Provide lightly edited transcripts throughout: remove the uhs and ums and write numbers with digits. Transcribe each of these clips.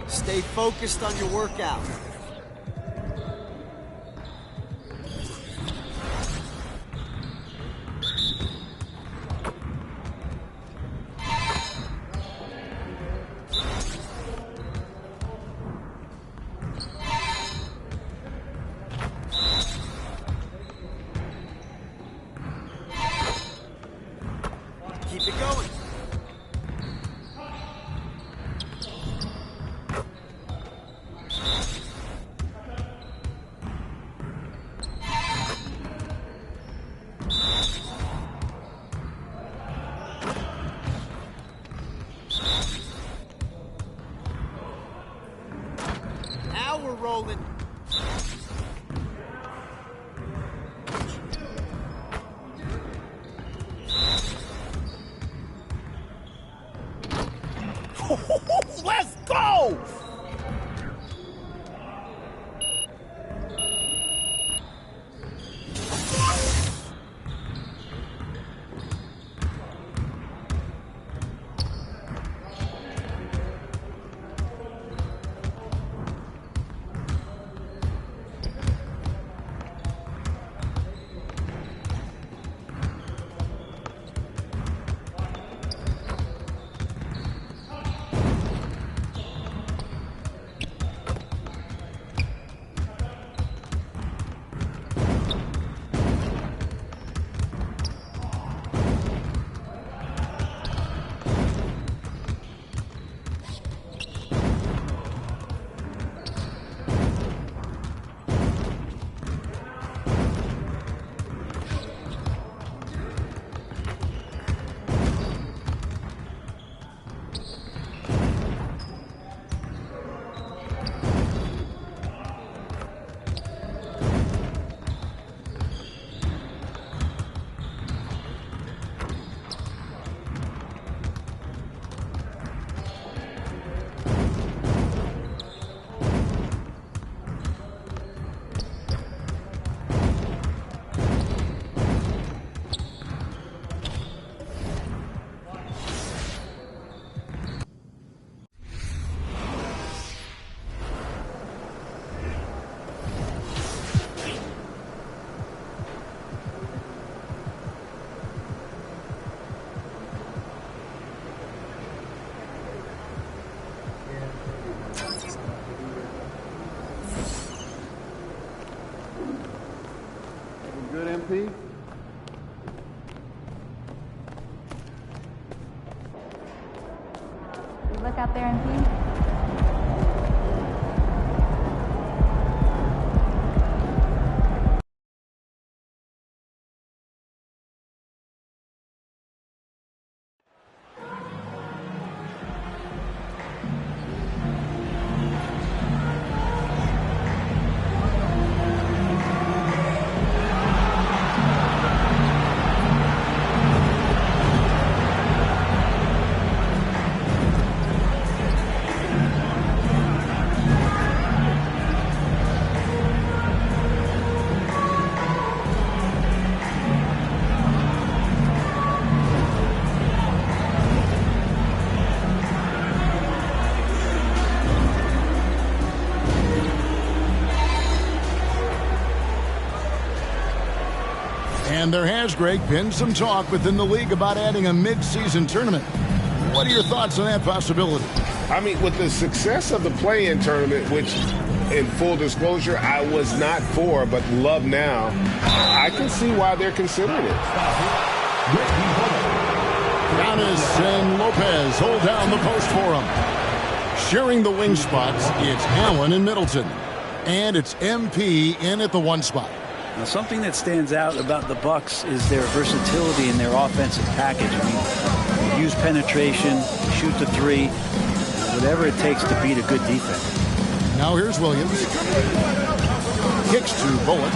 Stay focused on your workout. Keep it going. Now we're rolling. Let's go! Good, MP? Look out there, MP. And there has, Greg, been some talk within the league about adding a mid-season tournament. What are your thoughts on that possibility? I mean, with the success of the play-in tournament, which, in full disclosure, I was not for, but love now, I can see why they're considering it. Giannis and Lopez hold down the post for him. Sharing the wing spots, it's Allen and Middleton. And it's MP in at the one spot. Now, something that stands out about the Bucks is their versatility in their offensive package. I mean, use penetration, shoot the three, whatever it takes to beat a good defense. Now here's Williams. Kicks to Bullock.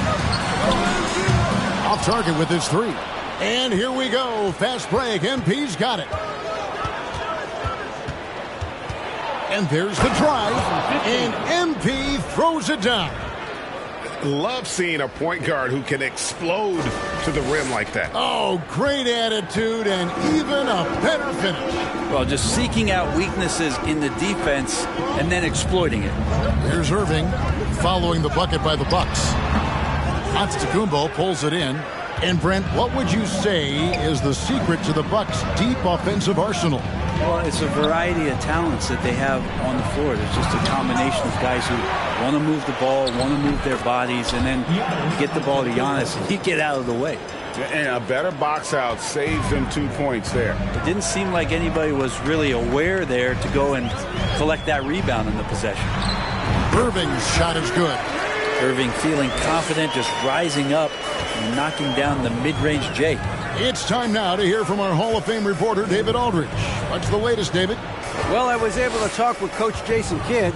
Off target with his three. And here we go. Fast break. MP's got it. And there's the drive. And MP throws it down. Love seeing a point guard who can explode to the rim like that. Oh, great attitude and even a better finish. Well, just seeking out weaknesses in the defense and then exploiting it. Here's Irving following the bucket by the Bucks. Antetokounmpo pulls it in. And Brent, what would you say is the secret to the Bucks' deep offensive arsenal? Well, it's a variety of talents that they have on the floor. There's just a combination of guys who want to move the ball, want to move their bodies, and then get the ball to Giannis and he'd get out of the way. And a better box out saves them 2 points there. It didn't seem like anybody was really aware there to go and collect that rebound in the possession. Irving's shot is good. Irving feeling confident, just rising up and knocking down the mid-range J. It's time now to hear from our Hall of Fame reporter, David Aldridge. What's the latest, David? Well, I was able to talk with Coach Jason Kidd.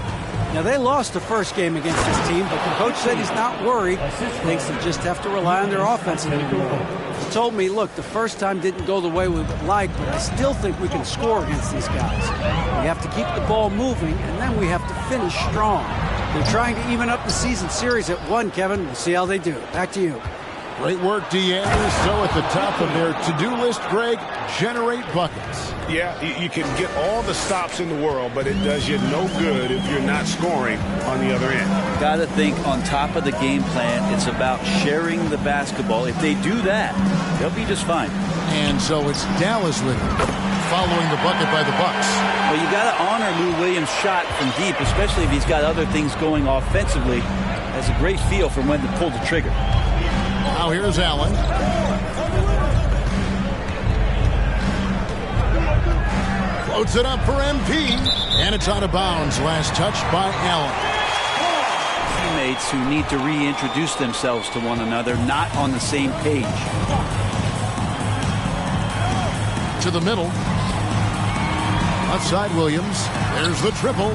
Now, they lost the first game against this team, but the coach said he's not worried. Thinks they just have to rely on their offense a little more. He told me, look, the first time didn't go the way we would like, but I still think we can score against these guys. We have to keep the ball moving, and then we have to finish strong. They're trying to even up the season series at 1, Kevin. We'll see how they do. Back to you. Great work, DA. So at the top of their to-do list, Greg, generate buckets. Yeah, you can get all the stops in the world, but it does you no good if you're not scoring on the other end. Got to think on top of the game plan, it's about sharing the basketball. If they do that, they'll be just fine. And so it's Dallas with him, following the bucket by the Bucks. Well, you got to honor Lou Williams' shot from deep, especially if he's got other things going offensively. Has a great feel for when to pull the trigger. Now here's Allen. Floats it up for MP. And it's out of bounds. Last touch by Allen. Teammates who need to reintroduce themselves to one another, not on the same page. To the middle. Left side Williams. There's the triple.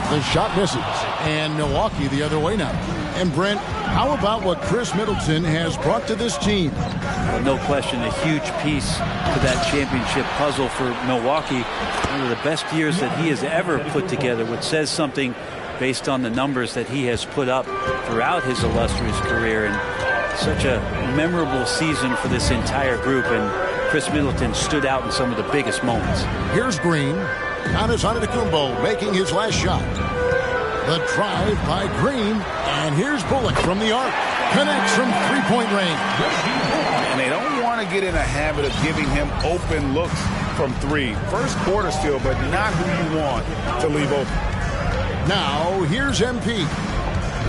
The shot misses. And Milwaukee the other way now. And Brent, how about what Chris Middleton has brought to this team? Well, no question, a huge piece to that championship puzzle for Milwaukee. One of the best years that he has ever put together, which says something based on the numbers that he has put up throughout his illustrious career. And such a memorable season for this entire group. And Chris Middleton stood out in some of the biggest moments. Here's Green. Giannis Antetokounmpo making his last shot. The drive by Green. And here's Bullock from the arc. Connects from three-point range. And they don't want to get in a habit of giving him open looks from three. First quarter still, but not who you want to leave open. Now, here's MP.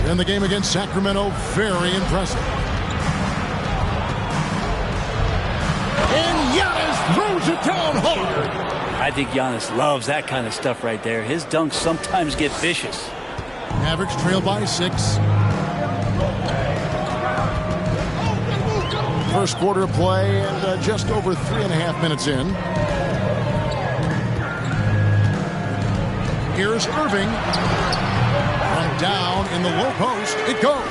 In the game against Sacramento, very impressive. And Giannis throws it down hard. I think Giannis loves that kind of stuff right there. His dunks sometimes get vicious. Mavericks trail by 6. First quarter of play and just over 3.5 minutes in. Here's Irving. From down in the low post, it goes.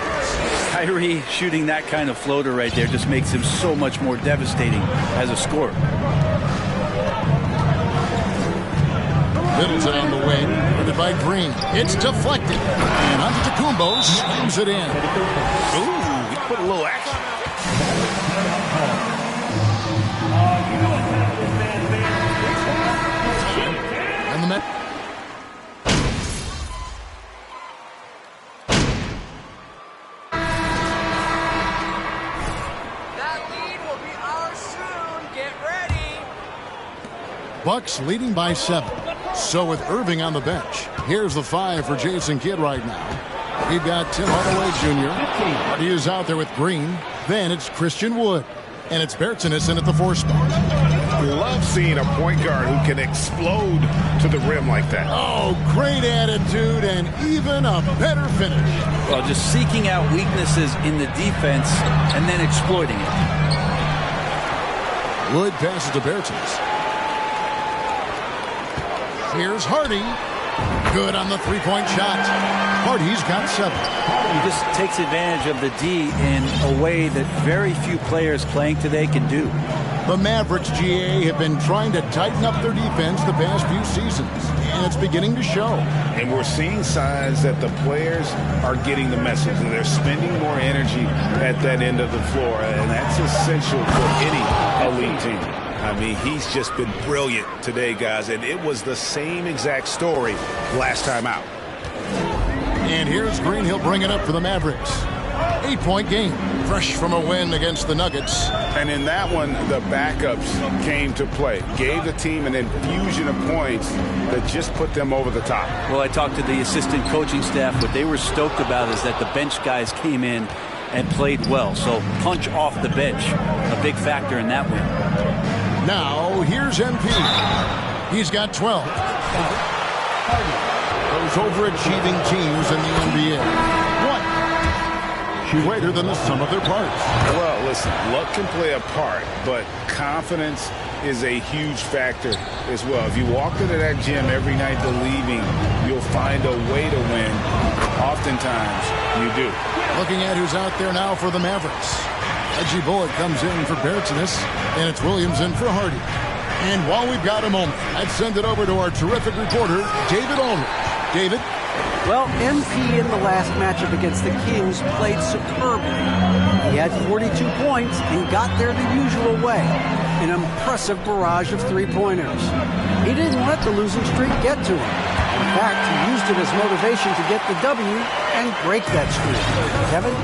Kyrie shooting that kind of floater right there just makes him so much more devastating as a scorer. Middleton on the wing, guarded by Green. It's deflected, and Antetokounmpo slams it in. Ooh, he put a little action. And the Met. That lead will be ours soon. Get ready. Bucks leading by 7. So with Irving on the bench, here's the 5 for Jason Kidd right now. We've got Tim Hardaway Jr. He is out there with Green. Then it's Christian Wood. And it's Bertanissen at the 4 spot. Love seeing a point guard who can explode to the rim like that. Oh, great attitude and even a better finish. Well, just seeking out weaknesses in the defense and then exploiting it. Wood passes to Bertans. Here's Hardy. Good on the three-point shot. Hardy's got 7. He just takes advantage of the D in a way that very few players playing today can do. The Mavericks, GA, have been trying to tighten up their defense the past few seasons, and it's beginning to show. And we're seeing signs that the players are getting the message, and they're spending more energy at that end of the floor, and that's essential for any elite team. I mean, he's just been brilliant today, guys, and it was the same exact story last time out. And here's Green. He'll bring it up for the Mavericks. 8-point game, fresh from a win against the Nuggets. And in that one, the backups came to play, gave the team an infusion of points that just put them over the top. Well, I talked to the assistant coaching staff. What they were stoked about is that the bench guys came in and played well. So punch off the bench, a big factor in that win. Now, here's MP. He's got 12. Those overachieving teams in the NBA. What? Greater than the sum of their parts. Well, listen, luck can play a part, but confidence is a huge factor as well. If you walked into that gym every night believing you'll find a way to win, oftentimes you do. Looking at who's out there now for the Mavericks. Reggie Bullock comes in for Bertsinus, and it's Williams in for Hardy. And while we've got a moment, I'd send it over to our terrific reporter, David Aldridge. David? Well, MP in the last matchup against the Kings played superbly. He had 42 points and got there the usual way, an impressive barrage of three-pointers. He didn't let the losing streak get to him. In fact, he used it as motivation to get the W and break that streak. Kevin?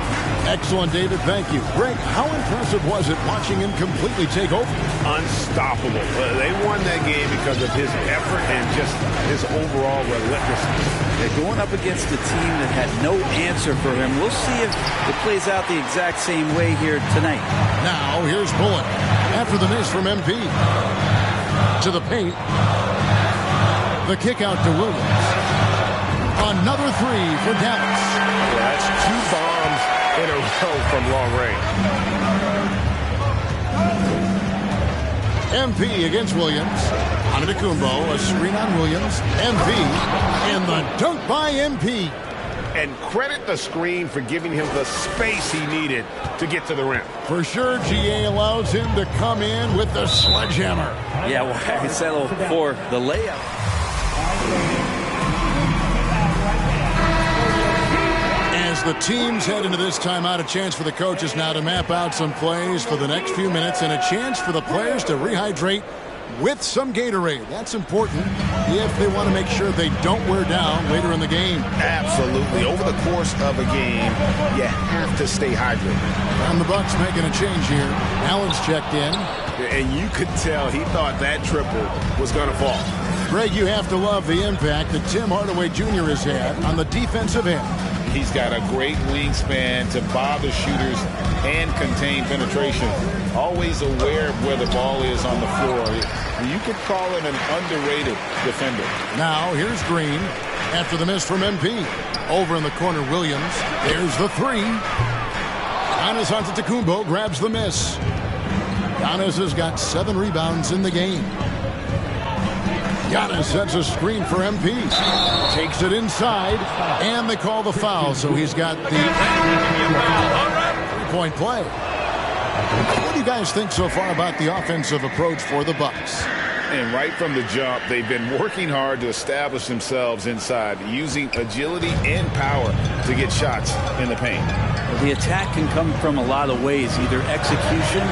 Excellent, David. Thank you. Greg, how impressive was it watching him completely take over? Unstoppable. They won that game because of his effort and just his overall relentlessness. They're going up against a team that had no answer for him. We'll see if it plays out the exact same way here tonight. Now, here's Bullock. After the miss from MP. To the paint. The kick out to Williams. Another three for Dallas. Yeah, that's 2 bombs in a row from long range. MP against Williams. Antetokounmpo, a screen on Williams. MP, and the dunk by MP. And credit the screen for giving him the space he needed to get to the rim. For sure, GA allows him to come in with the sledgehammer. Yeah, well, I settle for the layup. As the teams head into this timeout, a chance for the coaches now to map out some plays for the next few minutes and a chance for the players to rehydrate with some Gatorade. That's important if they want to make sure they don't wear down later in the game. Absolutely. Over the course of a game, you have to stay hydrated. And the Bucks making a change here. Allen's checked in. And you could tell he thought that triple was going to fall. Greg, you have to love the impact that Tim Hardaway Jr. has had on the defensive end. He's got a great wingspan to bother shooters and contain penetration. Always aware of where the ball is on the floor. You could call him an underrated defender. Now, here's Green after the miss from MP. Over in the corner, Williams. There's the three. Giannis Antetokounmpo grabs the miss. Giannis has got 7 rebounds in the game. Giannis sets a screen for MP. Takes it inside, and they call the foul, so he's got the 3-point play. What do you guys think so far about the offensive approach for the Bucks? And right from the jump, they've been working hard to establish themselves inside, using agility and power to get shots in the paint. The attack can come from a lot of ways, either execution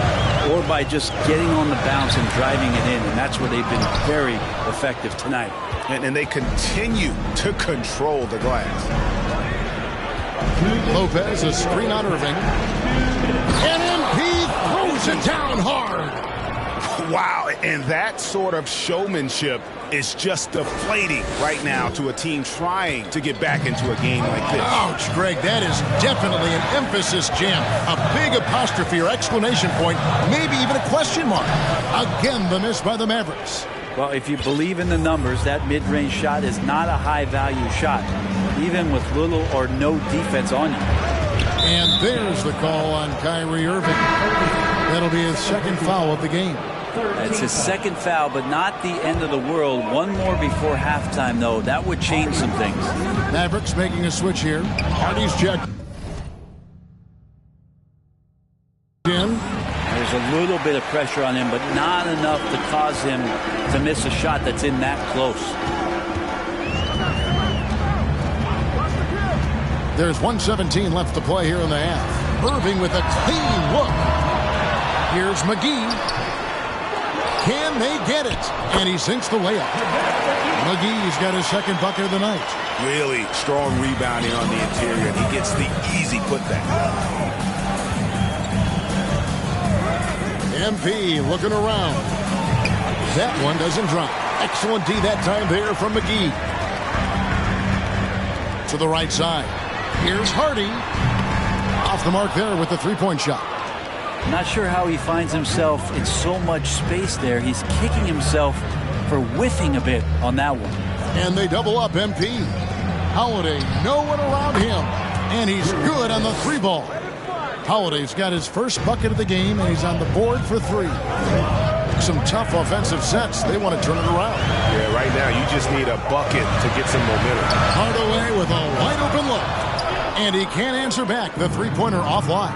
or by just getting on the bounce and driving it in, and that's where they've been very effective tonight. And they continue to control the glass. Lopez, a screen on Irving. And MP throws it down hard. Wow, and that sort of showmanship is just deflating right now to a team trying to get back into a game like this. Ouch, Greg, that is definitely an emphasis jam. A big apostrophe or exclamation point, maybe even a question mark. Again, the miss by the Mavericks. Well, if you believe in the numbers, that mid-range shot is not a high-value shot, even with little or no defense on you. And there's the call on Kyrie Irving. That'll be his second foul of the game. That's his second foul, but not the end of the world. One more before halftime, though. That would change some things. Mavericks making a switch here. Hardy's checked in. There's a little bit of pressure on him, but not enough to cause him to miss a shot that's in that close. There's 1:17 left to play here in the half. Irving with a clean look. Here's McGee. Can they get it? And he sinks the layup. McGee's got his second bucket of the night. Really strong rebounding on the interior, and he gets the easy putback. MP looking around. That one doesn't drop. Excellent D that time there from McGee. To the right side. Here's Hardy. Off the mark there with the three-point shot. Not sure how he finds himself in so much space there. He's kicking himself for whiffing a bit on that one. And they double up MP. Holiday, no one around him. And he's good on the three ball. Holiday's got his first bucket of the game, and he's on the board for three. Some tough offensive sets. They want to turn it around. Yeah, right now you just need a bucket to get some momentum. Hardaway with a wide open look. And he can't answer back. The three-pointer offline.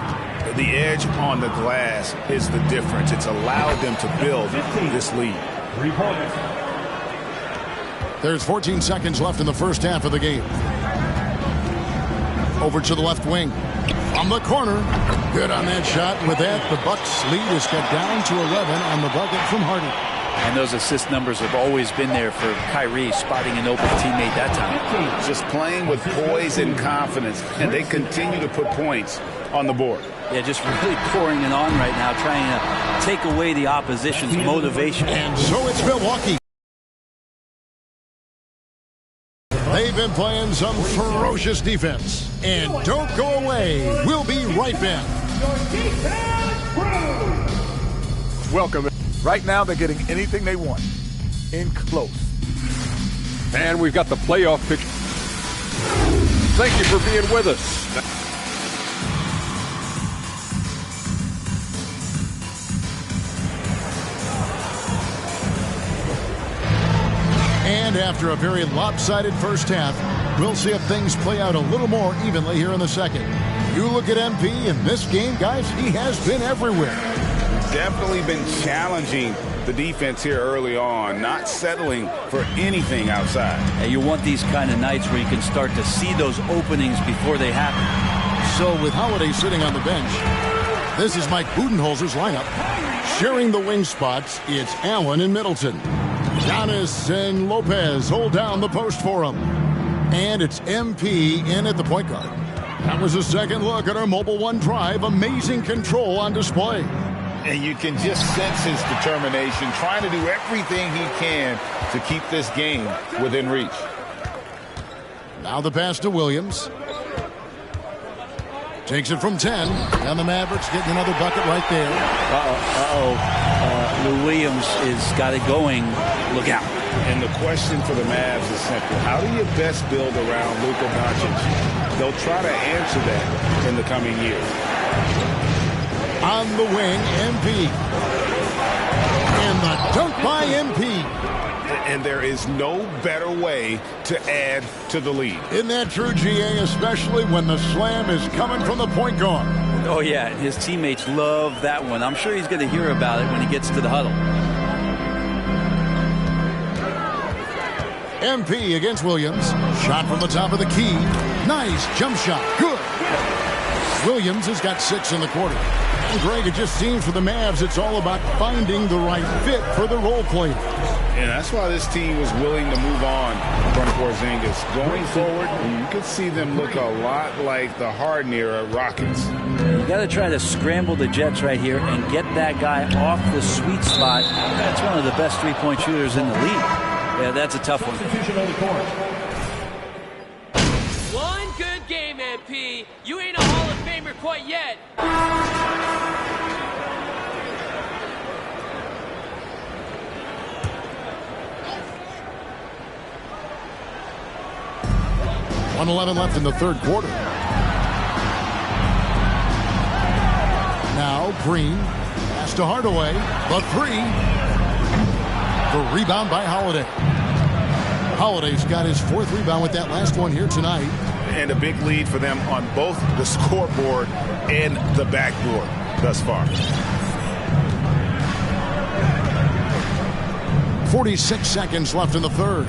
The edge on the glass is the difference. It's allowed them to build this lead. There's 14 seconds left in the first half of the game. Over to the left wing. From the corner. Good on that shot. With that, the Bucks lead is cut down to 11 on the bucket from Hardy. And those assist numbers have always been there for Kyrie, spotting an open teammate that time. Just playing with poise and confidence, and they continue to put points on the board. Yeah, just really pouring it on right now, trying to take away the opposition's motivation. And so it's Milwaukee. They've been playing some ferocious defense. And don't go away. We'll be right back. Welcome. Right now, they're getting anything they want. In close. And we've got the playoff picture. Thank you for being with us. And after a very lopsided first half, we'll see if things play out a little more evenly here in the second. You look at MP in this game, guys, he has been everywhere. Definitely been challenging the defense here early on, not settling for anything outside. And you want these kind of nights where you can start to see those openings before they happen. So with Holiday sitting on the bench, this is Mike Budenholzer's lineup. Sharing the wing spots, it's Allen and Middleton. Giannis and Lopez hold down the post for him. And it's MP in at the point guard. That was a second look at our Mobile One drive. Amazing control on display. And you can just sense his determination, trying to do everything he can to keep this game within reach. Now the pass to Williams. Takes it from 10. And the Mavericks getting another bucket right there. Lou Williams has got it going. Look out. And the question for the Mavs is simple. How do you best build around Luka Doncic? They'll try to answer that in the coming years. On the wing, MP. And the dunk by MP. And there is no better way to add to the lead. Isn't that true, GA, especially when the slam is coming from the point guard? Oh, yeah, his teammates love that one. I'm sure he's going to hear about it when he gets to the huddle. MP against Williams. Shot from the top of the key. Nice jump shot. Good. Williams has got 6 in the quarter. And Greg, it just seems for the Mavs it's all about finding the right fit for the role players. And that's why this team was willing to move on from Porzingis. Going forward, you could see them look a lot like the Harden-era Rockets. You got to try to scramble the Jets right here and get that guy off the sweet spot. That's one of the best three-point shooters in the league. Yeah, that's a tough one. One good game, MP. You ain't a Hall of Famer quite yet. .11 left in the third quarter. Now Green. Pass to Hardaway. The three. The rebound by Holiday. Holiday's got his 4th rebound with that last one here tonight. And a big lead for them on both the scoreboard and the backboard thus far. 46 seconds left in the third.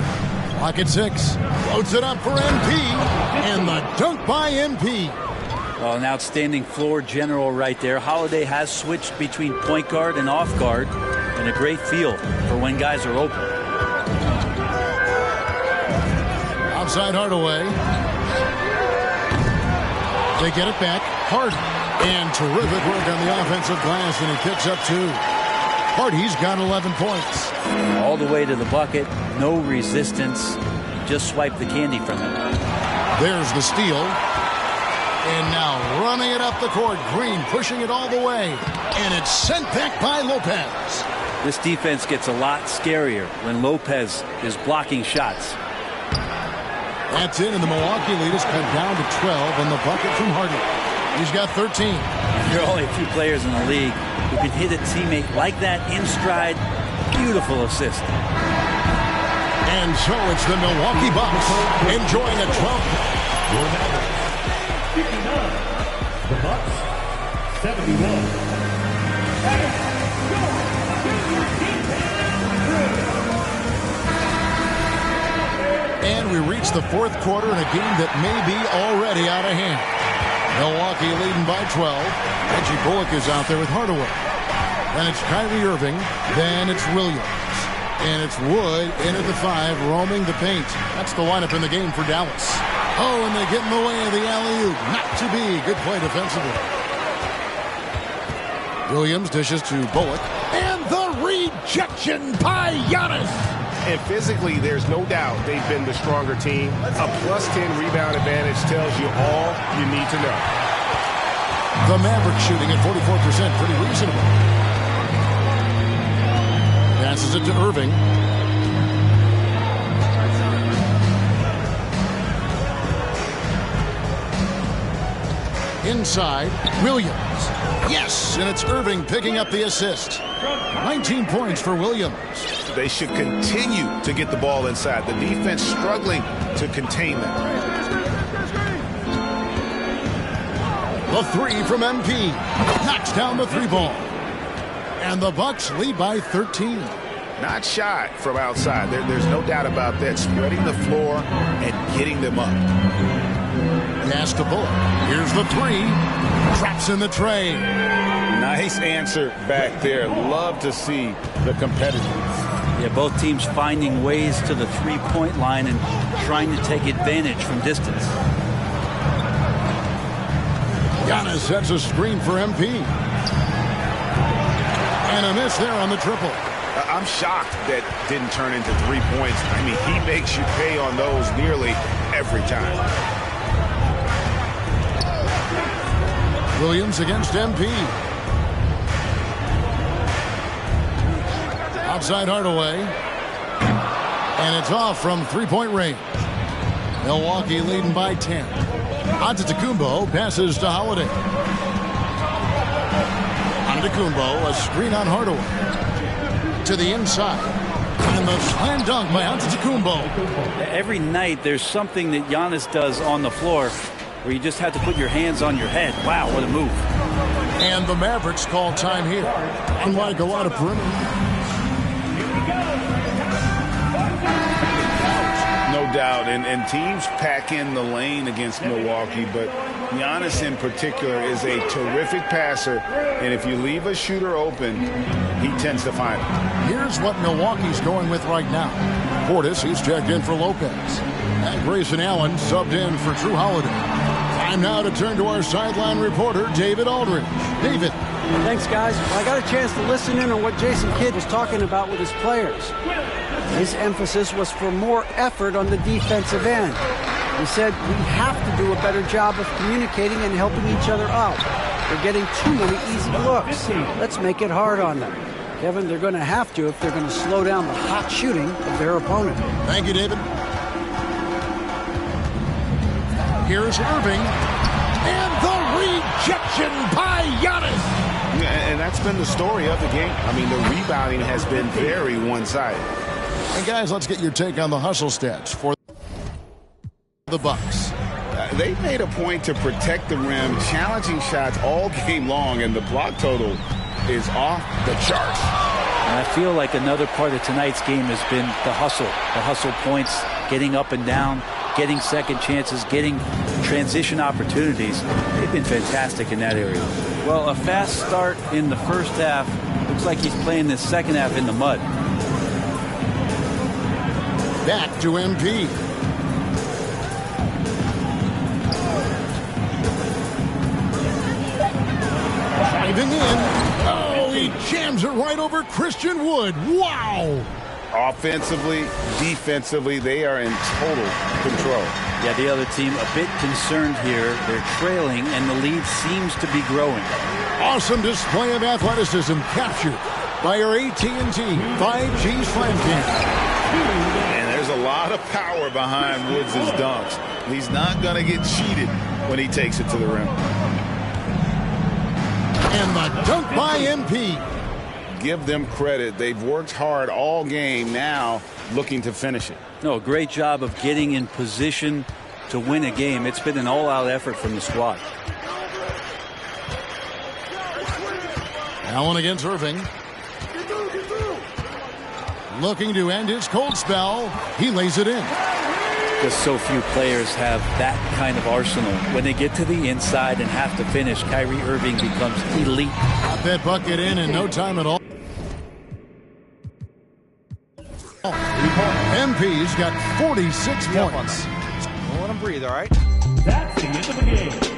Clock at 6. Loads it up for MP. And the dunk by MP. Well, an outstanding floor general right there. Holiday has switched between point guard and off guard. and a great feel for when guys are open. Outside Hardaway. They get it back. Hardy. And terrific work on the offensive glass, and he picks up 2. Hardy's got 11 points. All the way to the bucket. No resistance. Just swipe the candy from him. There's the steal. And now running it up the court. Green pushing it all the way. And it's sent back by Lopez. This defense gets a lot scarier when Lopez is blocking shots. That's it, and the Milwaukee lead is cut down to 12 on the bucket from Hardy. He's got 13. There are only a few players in the league who can hit a teammate like that in stride. Beautiful assist. And so it's the Milwaukee Bucks enjoying a 12. 59. The Bucks, 71. And we reach the fourth quarter in a game that may be already out of hand. Milwaukee leading by 12. Reggie Bullock is out there with Hardaway. Then it's Kyrie Irving. Then it's Williams. And it's Wood in at the 5, roaming the paint. That's the lineup in the game for Dallas. Oh, and they get in the way of the alley-oop. Not to be. Good play defensively. Williams dishes to Bullock. And the rejection by Giannis. And physically, there's no doubt they've been the stronger team. A +10 rebound advantage tells you all you need to know. The Mavericks shooting at 44%, pretty reasonable. Passes it to Irving. Inside, Williams. Yes, and it's Irving picking up the assist. 19 points for Williams. They should continue to get the ball inside. The defense struggling to contain them. The 3 from MP. Knocks down the 3 ball. And the Bucks lead by 13. Not shy from outside. There's no doubt about that. Spreading the floor and getting them up. Pass to Bullock. Here's the 3. Traps in the tray. Nice answer back there. Love to see the competitiveness. Yeah, both teams finding ways to the three-point line and trying to take advantage from distance. Giannis sets a screen for MP. And a miss there on the triple. I'm shocked that didn't turn into 3 points. I mean, he makes you pay on those nearly every time. Williams against MP. Outside Hardaway. And it's off from 3-point range. Milwaukee leading by 10. Antetokounmpo passes to Holiday. Antetokounmpo, a screen on Hardaway. To the inside. And the slam dunk by Antetokounmpo. Every night there's something that Giannis does on the floor where you just have to put your hands on your head. Wow, what a move. And the Mavericks call time here. Unlike a lot of perimeter. No doubt, and teams pack in the lane against Milwaukee, but Giannis in particular is a terrific passer, and if you leave a shooter open, he tends to find it. Here's what Milwaukee's going with right now. Portis, he's checked in for Lopez. And Grayson Allen subbed in for Drew Holiday. Time now to turn to our sideline reporter, David Aldridge. David. Thanks, guys. Well, I got a chance to listen in on what Jason Kidd was talking about with his players. His emphasis was for more effort on the defensive end. He said we have to do a better job of communicating and helping each other out. They're getting too many easy looks. Let's make it hard on them. Kevin, they're going to have to if they're going to slow down the hot shooting of their opponent. Thank you, David. Here's Irving. And the rejection by Giannis. And that's been the story of the game. I mean, the rebounding has been very one-sided. And guys, let's get your take on the hustle stats for the Bucks. They made a point to protect the rim, challenging shots all game long, and the block total is off the charts. And I feel like another part of tonight's game has been the hustle points, getting up and down, getting second chances, getting transition opportunities. They've been fantastic in that area. Well, a fast start in the first half looks looks like he's playing this second half in the mud. Back to MP. Driving in. Oh, he jams it right over Christian Wood. Wow. Offensively, defensively, they are in total control. Yeah, the other team a bit concerned here. They're trailing, and the lead seems to be growing. Awesome display of athleticism captured by our AT&T 5G Slam King. And there's a lot of power behind Woods' dunks. He's not going to get cheated when he takes it to the rim. And the dunk by MP. Give them credit. They've worked hard all game, now looking to finish it. No, great job of getting in position to win a game. It's been an all-out effort from the squad. Allen against Irving. Looking to end his cold spell. He lays it in. Just so few players have that kind of arsenal. When they get to the inside and have to finish, Kyrie Irving becomes elite. Got that bucket in no time at all. MP's got 46 points. Don't let him breathe, all right? That's the end of the game.